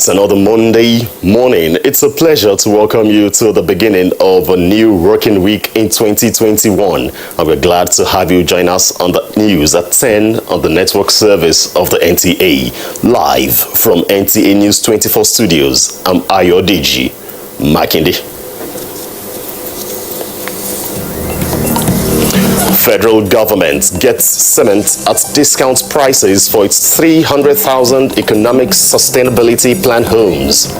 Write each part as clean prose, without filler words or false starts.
It's another Monday morning. It's a pleasure to welcome you to the beginning of a new working week in 2021. And we're glad to have you join us on the news at 10 on the network service of the NTA. Live from NTA News 24 studios, I'm Ayodiji Makinde. Federal government gets cement at discount prices for its 300,000 economic sustainability plan homes.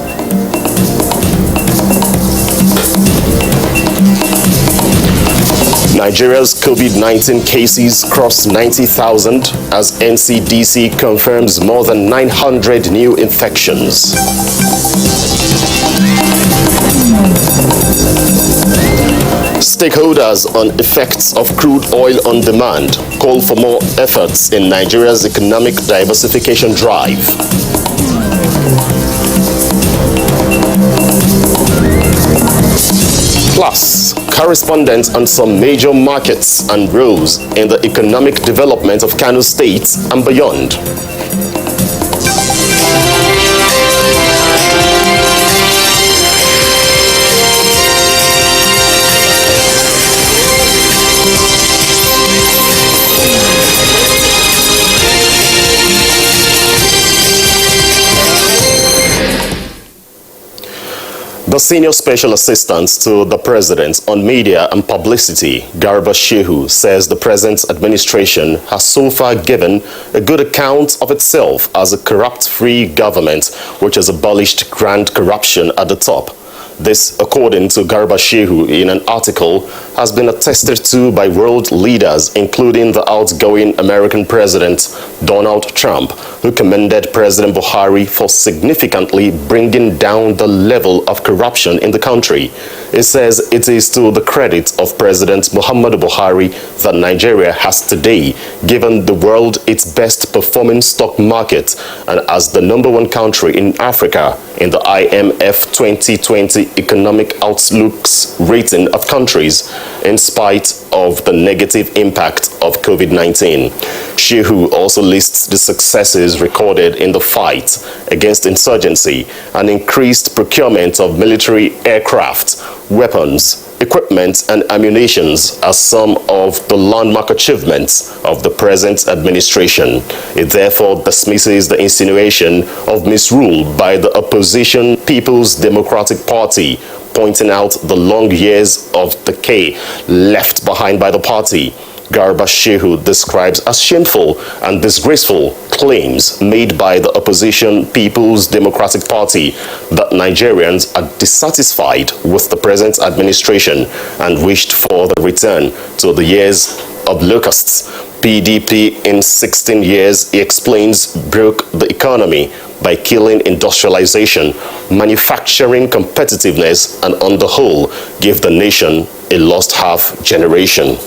Nigeria's COVID-19 cases cross 90,000 as NCDC confirms more than 900 new infections. Stakeholders on effects of crude oil on demand call for more efforts in Nigeria's economic diversification drive. Plus, correspondents on some major markets and roles in the economic development of Kano State and beyond. The Senior Special Assistant to the President on Media and Publicity, Garba Shehu, says the present administration has so far given a good account of itself as a corrupt-free government which has abolished grand corruption at the top. This, according to Garba Shehu in an article, has been attested to by world leaders, including the outgoing American President Donald Trump, who commended President Buhari for significantly bringing down the level of corruption in the country. It says it is to the credit of President Muhammadu Buhari that Nigeria has today given the world its best performing stock market and as the #1 country in Africa in the IMF 2020 Economic Outlooks rating of countries in spite of the negative impact of COVID-19. Shehu also lists the successes recorded in the fight against insurgency and increased procurement of military aircraft, weapons, equipment and ammunitions as some of the landmark achievements of the present administration. It therefore dismisses the insinuation of misrule by the opposition People's Democratic Party, pointing out the long years of decay left behind by the party. Garba Shehu describes as shameful and disgraceful claims made by the opposition People's Democratic Party that Nigerians are dissatisfied with the present administration and wished for the return to the years of locusts. PDP in 16 years, he explains, broke the economy by killing industrialization, manufacturing competitiveness, and on the whole, gave the nation a lost half generation.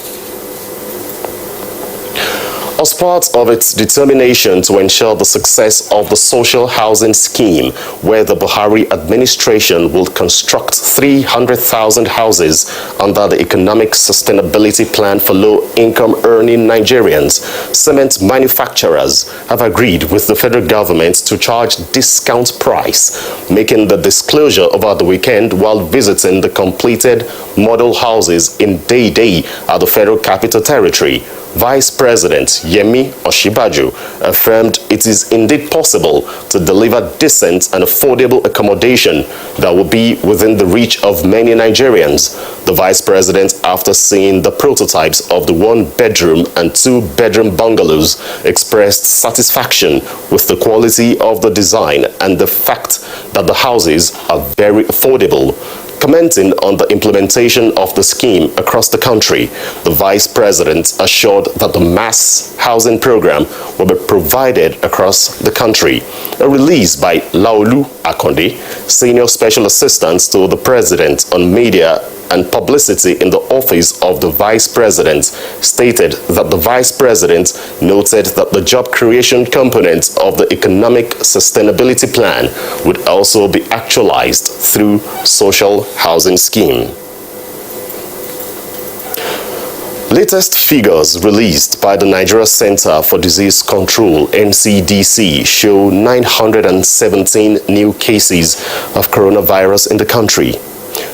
As part of its determination to ensure the success of the social housing scheme, where the Buhari administration will construct 300,000 houses under the economic sustainability plan for low-income earning Nigerians, cement manufacturers have agreed with the federal government to charge discount price, making the disclosure over the weekend while visiting the completed model houses in Day at the Federal Capital Territory. Vice President Yemi Osibajo affirmed it is indeed possible to deliver decent and affordable accommodation that will be within the reach of many Nigerians. The Vice President, after seeing the prototypes of the 1-bedroom and 2-bedroom bungalows, expressed satisfaction with the quality of the design and the fact that the houses are very affordable. Commenting on the implementation of the scheme across the country, the Vice President assured that the mass housing program will be provided across the country. A release by Laolu Akonde, Senior Special Assistant to the President on Media and Publicity in the Office of the Vice President, stated that the Vice President noted that the job creation component of the Economic Sustainability Plan would also be actualized through social housing scheme. Latest figures released by the Nigeria Center for Disease Control, NCDC, show 917 new cases of coronavirus in the country.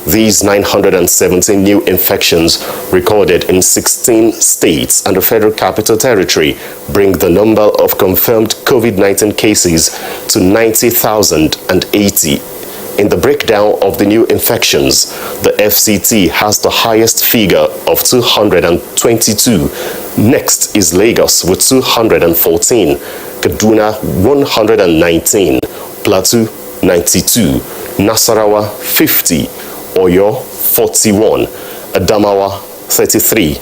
These 917 new infections recorded in 16 states and the Federal Capital Territory bring the number of confirmed COVID-19 cases to 90,080. In the breakdown of the new infections, the FCT has the highest figure of 222. Next is Lagos with 214, Kaduna 119, Plateau 92, Nasarawa 50, Oyo 41, Adamawa 33,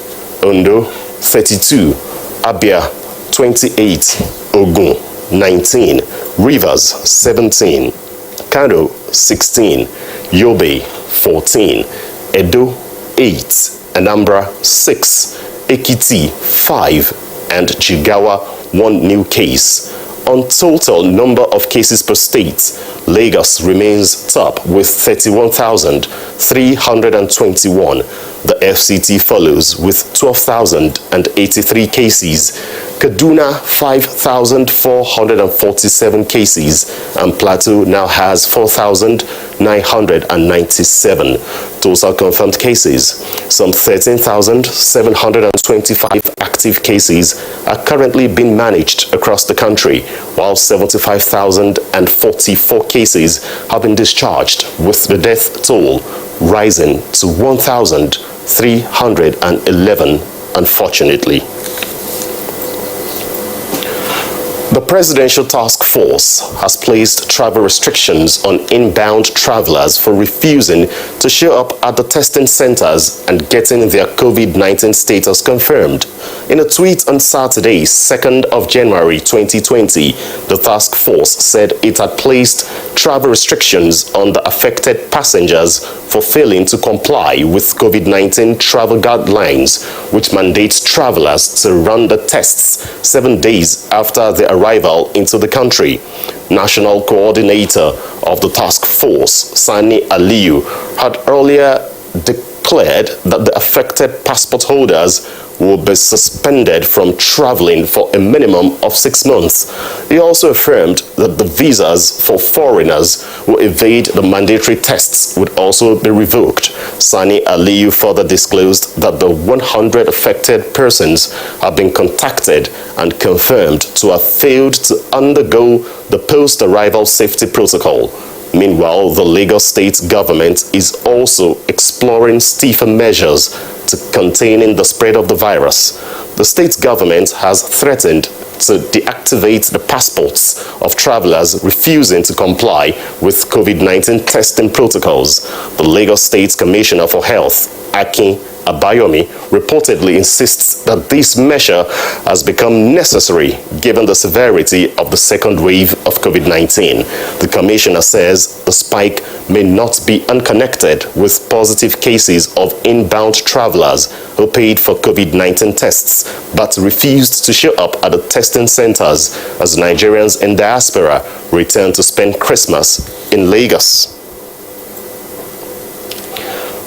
Ondo 32, Abia 28, Ogun 19, Rivers 17, Kano 16, Yobe 14, Edo 8, Anambra 6, Ekiti 5, and Jigawa 1 new case. On total number of cases per state, Lagos remains top with 31,321. The FCT follows with 12,083 cases. Kaduna 5,447 cases, and Plateau now has 4,997. Total confirmed cases, some 13,725 active cases are currently being managed across the country, while 75,044 cases have been discharged, with the death toll rising to 1,311, unfortunately. The Presidential Task Force has placed travel restrictions on inbound travelers for refusing to show up at the testing centers and getting their COVID-19 status confirmed. In a tweet on Saturday, 2nd of January 2020, the task force said it had placed travel restrictions on the affected passengers for failing to comply with COVID-19 travel guidelines, which mandates travelers to run the tests 7 days after their arrival into the country. National coordinator of the task force, Sani Aliyu, had earlier declared that the affected passport holders will be suspended from traveling for a minimum of 6 months. He also affirmed that the visas for foreigners who evade the mandatory tests would also be revoked. Sani Aliyu further disclosed that the 100 affected persons have been contacted and confirmed to have failed to undergo the post-arrival safety protocol. Meanwhile, the Lagos state government is also exploring stiffer measures to containing the spread of the virus. The state government has threatened to deactivate the passports of travelers refusing to comply with COVID-19 testing protocols. The Lagos State Commissioner for Health, Akin Abayomi, reportedly insists that this measure has become necessary given the severity of the second wave of COVID-19. The commissioner says the spike may not be unconnected with positive cases of inbound travelers who paid for COVID-19 tests but refused to show up at the testing centers as Nigerians in diaspora return to spend Christmas in Lagos.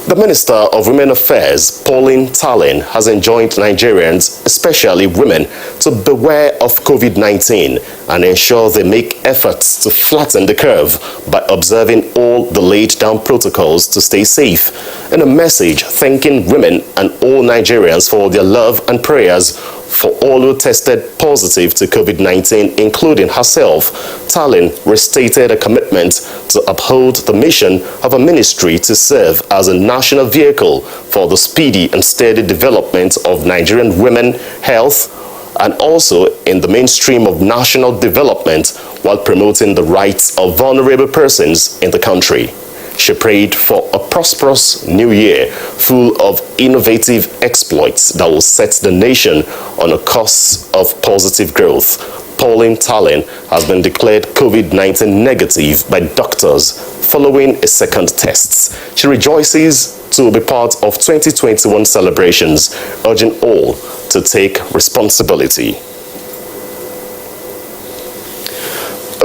The Minister of Women Affairs, Pauline Talin, has enjoined Nigerians, especially women, to beware of COVID-19 and ensure they make efforts to flatten the curve by observing all the laid-down protocols to stay safe. In a message thanking women and all Nigerians for their love and prayers for all who tested positive to COVID-19, including herself, Talin restated a commitment to uphold the mission of a ministry to serve as a national vehicle for the speedy and steady development of Nigerian women, health, and also in the mainstream of national development while promoting the rights of vulnerable persons in the country. She prayed for a prosperous new year full of innovative exploits that will set the nation on a course of positive growth. Pauline Talin has been declared COVID-19 negative by doctors following a second test. She rejoices to be part of 2021 celebrations, urging all to take responsibility.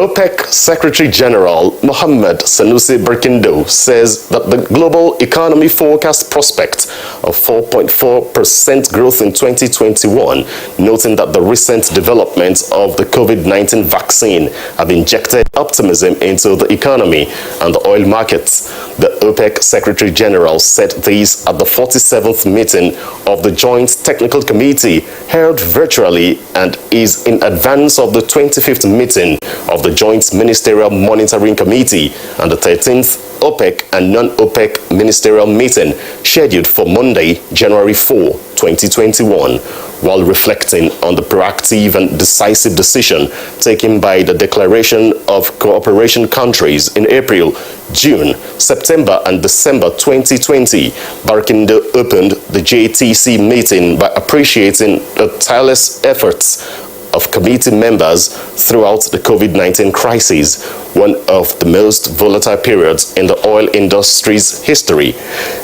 OPEC Secretary General Mohammed Sanusi Barkindo says that the global economy forecast prospect of 4.4% growth in 2021, noting that the recent developments of the COVID-19 vaccine have injected optimism into the economy and the oil markets. The OPEC Secretary General said this at the 47th meeting of the Joint Technical Committee held virtually and is in advance of the 25th meeting of the Joint Ministerial Monitoring Committee and the 13th OPEC and non-OPEC ministerial meeting scheduled for Monday, January 4, 2021. While reflecting on the proactive and decisive decision taken by the Declaration of Cooperation countries in April, June, September and December 2020, Barkindo opened the JTC meeting by appreciating the tireless efforts of committee members throughout the COVID-19 crisis, one of the most volatile periods in the oil industry's history.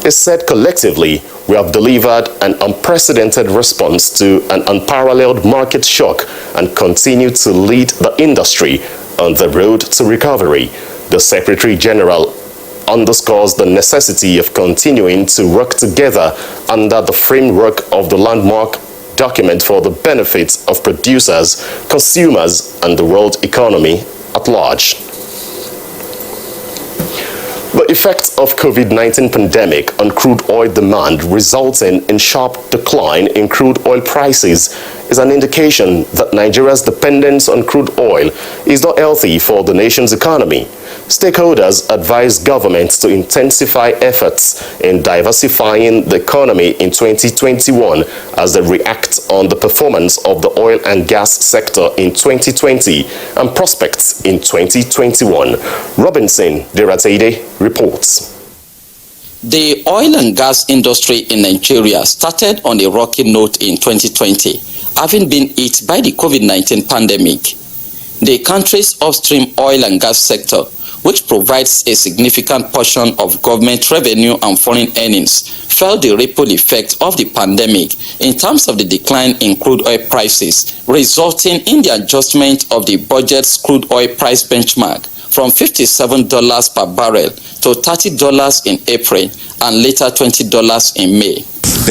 It said collectively, we have delivered an unprecedented response to an unparalleled market shock and continue to lead the industry on the road to recovery. The Secretary General underscores the necessity of continuing to work together under the framework of the landmark document for the benefit of producers, consumers, and the world economy at large. The effect of COVID-19 pandemic on crude oil demand resulting in sharp decline in crude oil prices is an indication that Nigeria's dependence on crude oil is not healthy for the nation's economy. Stakeholders advise government to intensify efforts in diversifying the economy in 2021 as they react on the performance of the oil and gas sector in 2020 and prospects in 2021. Robinson Deratede reports. The oil and gas industry in Nigeria started on a rocky note in 2020, having been hit by the COVID-19 pandemic. The country's upstream oil and gas sector, which provides a significant portion of government revenue and foreign earnings, felt the ripple effect of the pandemic in terms of the decline in crude oil prices, resulting in the adjustment of the budget's crude oil price benchmark from $57 per barrel to $30 in April and later $20 in May.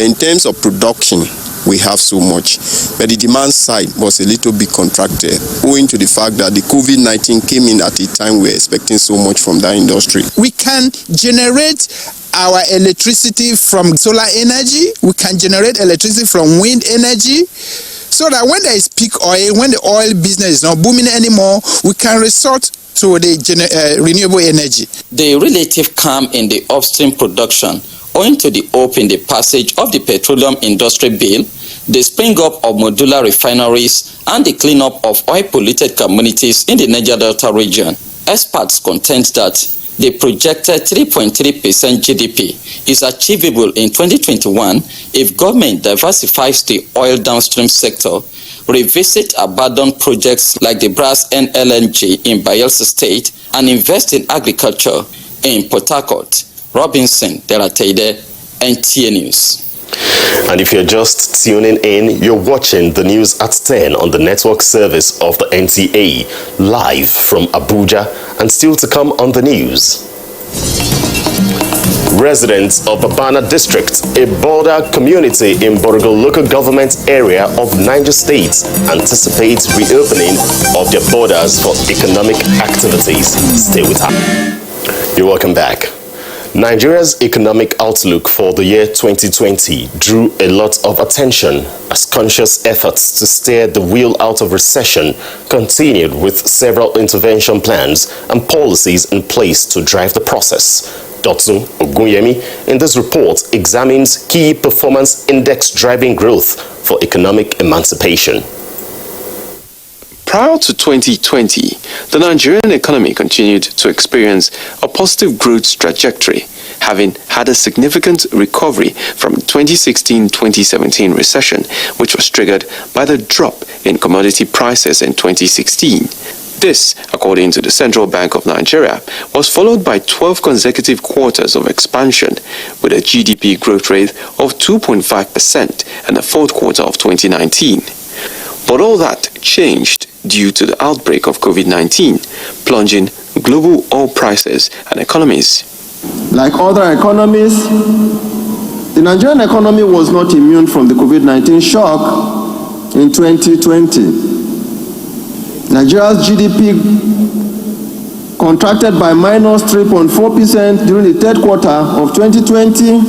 In terms of production, we have so much, but the demand side was a little bit contracted owing to the fact that the COVID-19 came in at a time we were expecting so much from that industry. We can generate our electricity from solar energy, we can generate electricity from wind energy, so that when there is peak oil, when the oil business is not booming anymore, we can resort to the renewable energy. The relative calm in the upstream production, owing to the hope in the passage of the Petroleum Industry Bill, the spring up of modular refineries, and the cleanup of oil-polluted communities in the Niger Delta region, experts contend that the projected 3.3% GDP is achievable in 2021 if government diversifies the oil downstream sector, revisit abandoned projects like the Brass NLNG in Bayelsa State, and invest in agriculture in Port Harcourt. Robinson Deratede, NTA News. And if you're just tuning in, you're watching the news at 10 on the network service of the NTA, live from Abuja, and still to come on the news. Residents of Babana District, a border community in Borgo local government area of Niger State, anticipate reopening of their borders for economic activities. Stay with us. You're welcome back. Nigeria's economic outlook for the year 2020 drew a lot of attention as conscious efforts to steer the wheel out of recession continued with several intervention plans and policies in place to drive the process. Dr. Yemi in this report examines key performance index driving growth for economic emancipation. Prior to 2020, the Nigerian economy continued to experience a positive growth trajectory, having had a significant recovery from 2016-2017 recession, which was triggered by the drop in commodity prices in 2016. This, according to the Central Bank of Nigeria, was followed by 12 consecutive quarters of expansion, with a GDP growth rate of 2.5% in the fourth quarter of 2019. But all that changed due to the outbreak of COVID-19, plunging global oil prices and economies. Like other economies, the Nigerian economy was not immune from the COVID-19 shock in 2020. Nigeria's GDP contracted by minus 3.4% during the third quarter of 2020,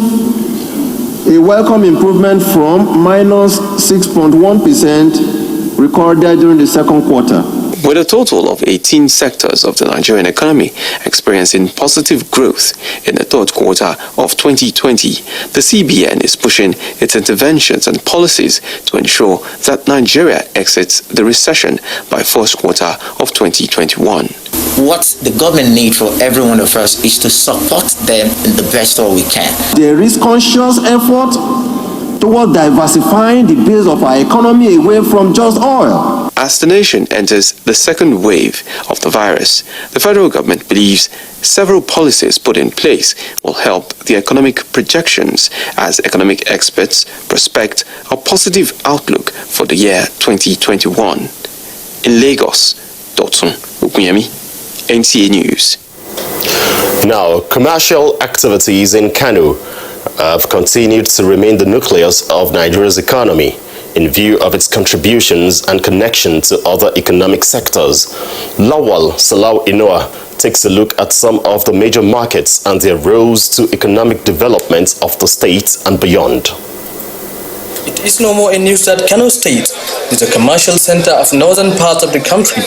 a welcome improvement from minus 6.1% recorded during the second quarter. With a total of 18 sectors of the Nigerian economy experiencing positive growth in the third quarter of 2020, the CBN is pushing its interventions and policies to ensure that Nigeria exits the recession by first quarter of 2021. What the government needs for every one of us is to support them in the best way we can. There is conscious effort toward diversifying the base of our economy away from just oil. As the nation enters the second wave of the virus, the federal government believes several policies put in place will help the economic projections as economic experts prospect a positive outlook for the year 2021. In Lagos, Dotun Yemi, NTA News. Now, commercial activities in Kano have continued to remain the nucleus of Nigeria's economy in view of its contributions and connection to other economic sectors. Lawal Salau Inoa takes a look at some of the major markets and their roles to economic development of the state and beyond. It is no more a news that Kano State is a commercial center of northern part of the country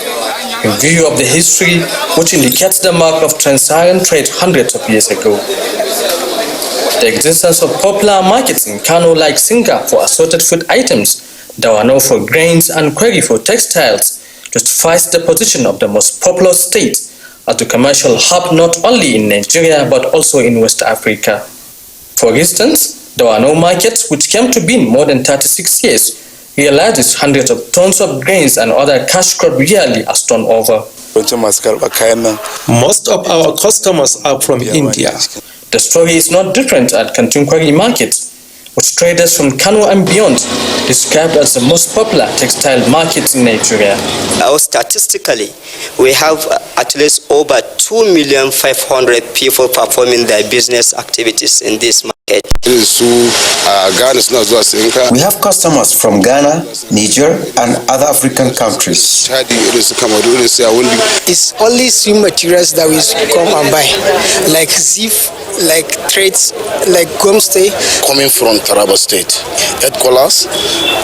in view of the history which indicates the mark of trans-Saharan trade hundreds of years ago. The existence of popular markets in Kano like Singa for assorted food items, Dawano for grains and Kweri for textiles justifies the position of the most populous state as the commercial hub not only in Nigeria but also in West Africa. For instance, Dawano market, which came to be in more than 36 years, realizes hundreds of tons of grains and other cash crop yearly as turnover. Most of our customers are from India. The story is not different at Kantunkwari Market, which traders from Kano and beyond described as the most popular textile market in Nigeria. Statistically, we have at least over 2,500,000 people performing their business activities in this market. We have customers from Ghana, Niger, and other African countries. It's only swim materials that we come and buy, like zip, like threads, like gumstay. Coming from Taraba State, headquarters,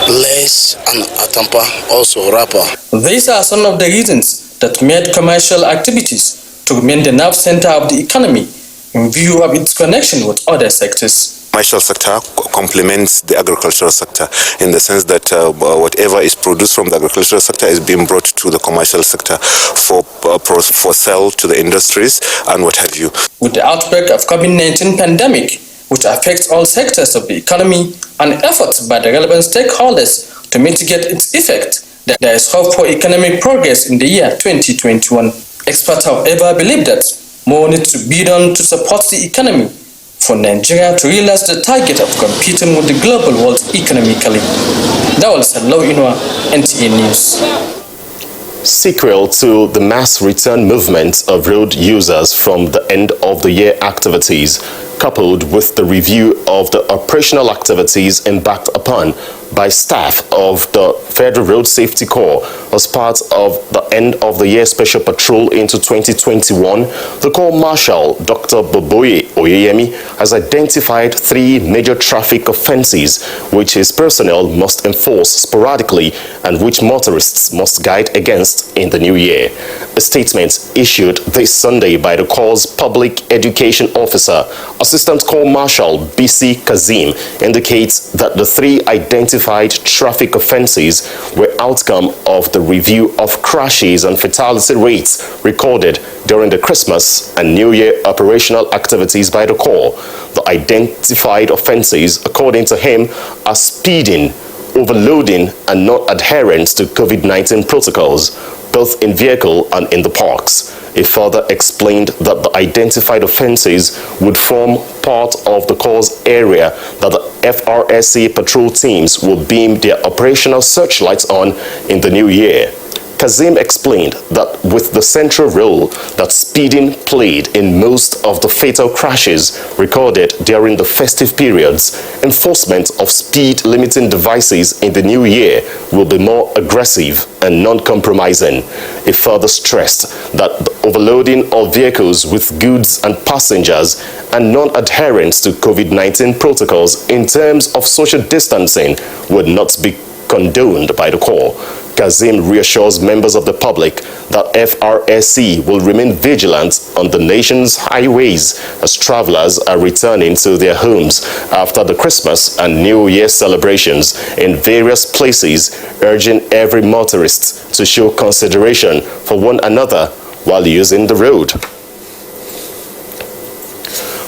lace, and atampa, also wrapper. These are some of the reasons that made commercial activities to remain the nerve center of the economy in view of its connection with other sectors. Commercial sector complements the agricultural sector in the sense that whatever is produced from the agricultural sector is being brought to the commercial sector for sale to the industries and what have you. With the outbreak of COVID-19 pandemic, which affects all sectors of the economy, and efforts by the relevant stakeholders to mitigate its effect, there is hope for economic progress in the year 2021. Experts, however, believe that more needs to be done to support the economy for Nigeria to realize the target of competing with the global world economically. That was Hello Inua, NTA News. Sequel to the mass return movement of road users from the end of the year activities, coupled with the review of the operational activities embarked upon by staff of the Federal Road Safety Corps as part of the end of the year special patrol into 2021, the Corps Marshal Dr. Boboye Oyeyemi has identified 3 major traffic offences which his personnel must enforce sporadically and which motorists must guide against in the new year. A statement issued this Sunday by the Corps' Public Education Officer, Assistant Corps Marshal BC Kazim, indicates that the 3 identified traffic offences were outcome of the review of crashes and fatality rates recorded during the Christmas and New Year operational activities by the Corps. The identified offences, according to him, are speeding, overloading, and not adherence to COVID-19 protocols, both in vehicle and in the parks. He further explained that the identified offences would form part of the Corps' area that the FRSC patrol teams will beam their operational searchlights on in the new year. Kazim explained that with the central role that speeding played in most of the fatal crashes recorded during the festive periods, enforcement of speed-limiting devices in the new year will be more aggressive and non-compromising. He further stressed that the overloading of vehicles with goods and passengers and non-adherence to COVID-19 protocols in terms of social distancing would not be condoned by the Corps. Kazim reassures members of the public that FRSC will remain vigilant on the nation's highways as travelers are returning to their homes after the Christmas and New Year celebrations in various places, urging every motorist to show consideration for one another while using the road.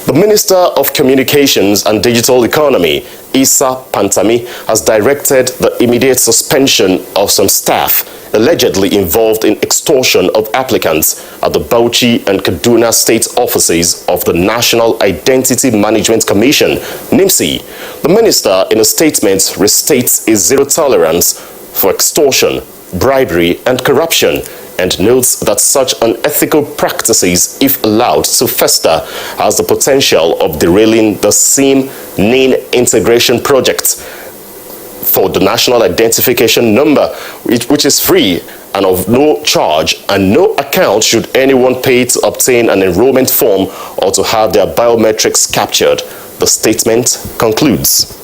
The Minister of Communications and Digital Economy, Issa Pantami, has directed the immediate suspension of some staff allegedly involved in extortion of applicants at the Bauchi and Kaduna state offices of the National Identity Management Commission, NIMC. The minister, in a statement, restates a zero tolerance for extortion, bribery, and corruption, and notes that such unethical practices, if allowed to fester, has the potential of derailing the SIM NIN integration project for the National Identification Number, which is free and of no charge, and no account should anyone pay to obtain an enrollment form or to have their biometrics captured. The statement concludes.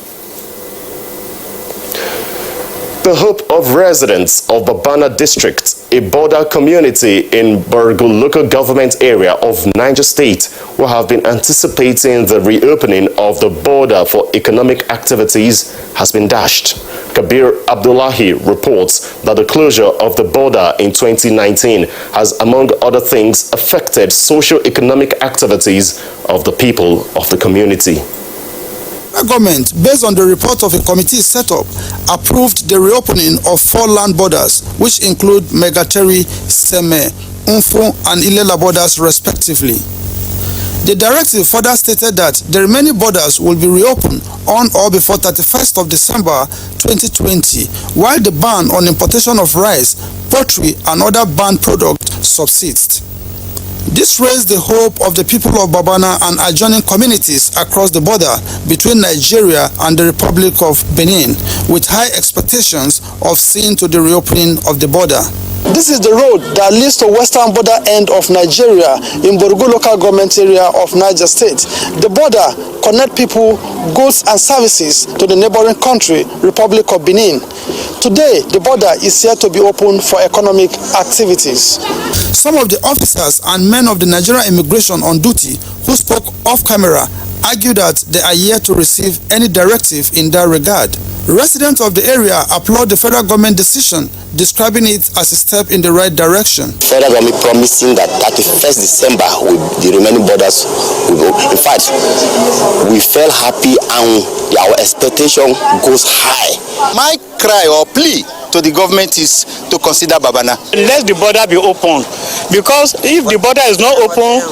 The hope of residents of Babana District, a border community in Borgu local government area of Niger State, who have been anticipating the reopening of the border for economic activities, has been dashed. Kabir Abdullahi reports that the closure of the border in 2019 has, among other things, affected socio-economic activities of the people of the community. The government, based on the report of a committee set up, approved the reopening of 4 land borders, which include Megateri, Seme, Unfu, and Ilela borders respectively. The directive further stated that the remaining borders will be reopened on or before 31st of December 2020, while the ban on importation of rice, poultry, and other banned products subsists. This raised the hope of the people of Babana and adjoining communities across the border between Nigeria and the Republic of Benin, with high expectations of seeing to the reopening of the border. This is the road that leads to western border end of Nigeria in Borgu local government area of Niger State. The border connects people, goods and services to the neighboring country, Republic of Benin. Today, the border is yet to be opened for economic activities. Some of the officers and men of the Nigerian immigration on duty who spoke off camera argue that they are yet to receive any directive in that regard. Residents of the area applaud the federal government decision, describing it as a step in the right direction. Federal government promising that 31st December the remaining borders will go. In fact, we felt happy and our expectation goes high. My cry or plea to the government is to consider Babana. Let the border be open, because if the border is not open,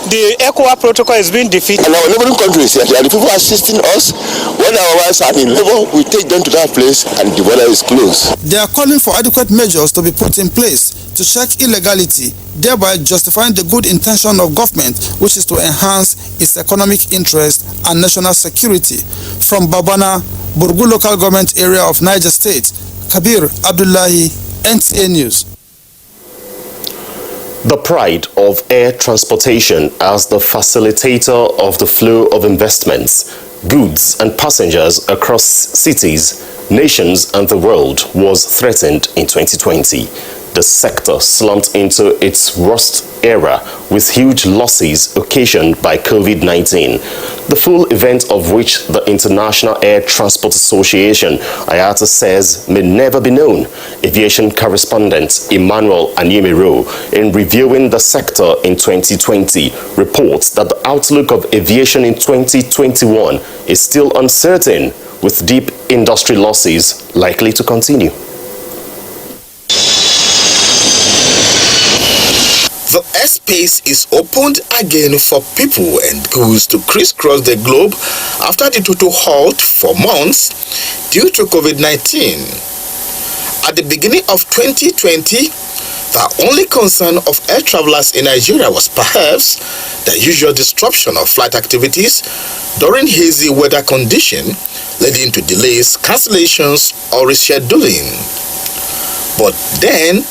the ECOWAS protocol is being defeated. And our neighboring countries, they are the people assisting us. When our wives are in labor, we take them to that place and the border is closed. They are calling for adequate measures to be put in place to check illegality, thereby justifying the good intention of government, which is to enhance its economic interest and national security. From Babana, Borgu local government area of Niger State, Kabir Abdullahi, NTA News. The pride of air transportation as the facilitator of the flow of investments, goods and passengers across cities, nations and the world was threatened in 2020. The sector slumped into its worst era with huge losses occasioned by COVID-19. The full event of which the International Air Transport Association, IATA, says may never be known. Aviation correspondent Emmanuel Anyemiro, in reviewing the sector in 2020, reports that the outlook of aviation in 2021 is still uncertain, with deep industry losses likely to continue. The airspace is opened again for people and goods to crisscross the globe after the total halt for months due to COVID-19. at the beginning of 2020, the only concern of air travelers in Nigeria was perhaps the usual disruption of flight activities during hazy weather conditions, leading to delays, cancellations, or rescheduling. But then,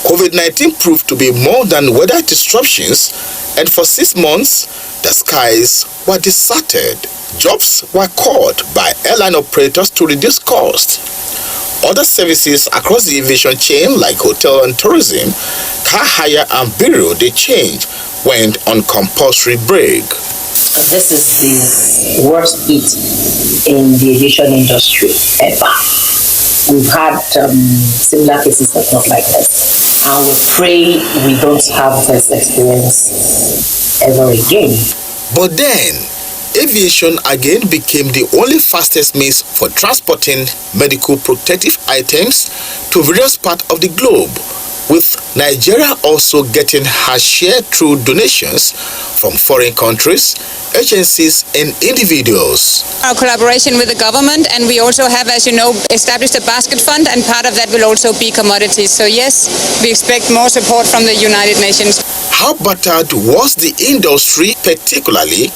COVID-19 proved to be more than weather disruptions, and for 6 months, the skies were deserted. Jobs were called by airline operators to reduce costs. Other services across the aviation chain, like hotel and tourism, car hire and bureau de change, went on compulsory break. This is the worst hit in the aviation industry ever. We've had similar cases, but not like this. And we pray we don't have this experience ever again. But then, aviation again became the only fastest means for transporting medical protective items to various parts of the globe, with Nigeria also getting her share through donations from foreign countries, agencies and individuals. Our collaboration with the government, and we also have, as you know, established a basket fund, and part of that will also be commodities. So yes, we expect more support from the United Nations. How battered was the industry, particularly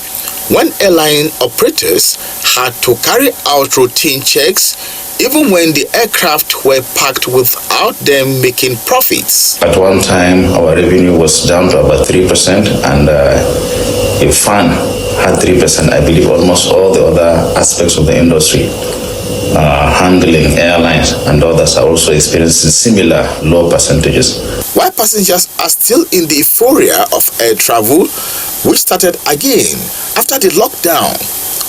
when airline operators had to carry out routine checks even when the aircraft were parked without them making profits? At one time, our revenue was down to about 3%, and if FAN had 3%, I believe almost all the other aspects of the industry, handling, airlines, and others are also experiencing similar low percentages. While passengers are still in the euphoria of air travel, which started again after the lockdown,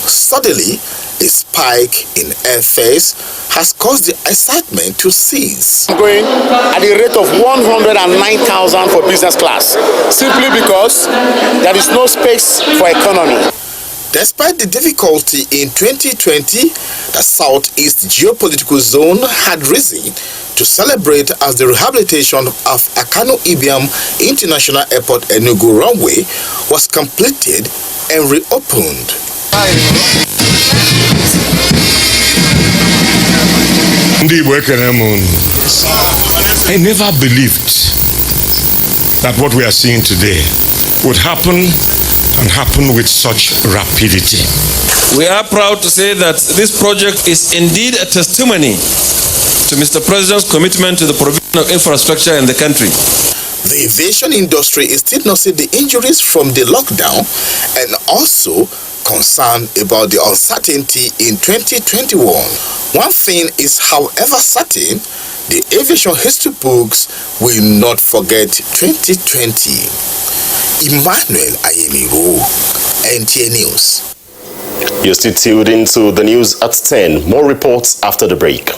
suddenly a spike in airfares has caused the excitement to cease. Going at the rate of 109,000 for business class, simply because there is no space for economy. Despite the difficulty in 2020, the Southeast geopolitical zone had risen to celebrate as the rehabilitation of Akano Ibiam International Airport Enugu runway was completed and reopened. I never believed that what we are seeing today would happen and happen with such rapidity. We are proud to say that this project is indeed a testimony to Mr. President's commitment to the provision of infrastructure in the country. The aviation industry is still nursing the injuries from the lockdown and also concerned about the uncertainty in 2021. One thing is, however certain, the aviation history books will not forget 2020. Emmanuel Ayemiru, NTA News. You're still tuned into the news at 10. More reports after the break.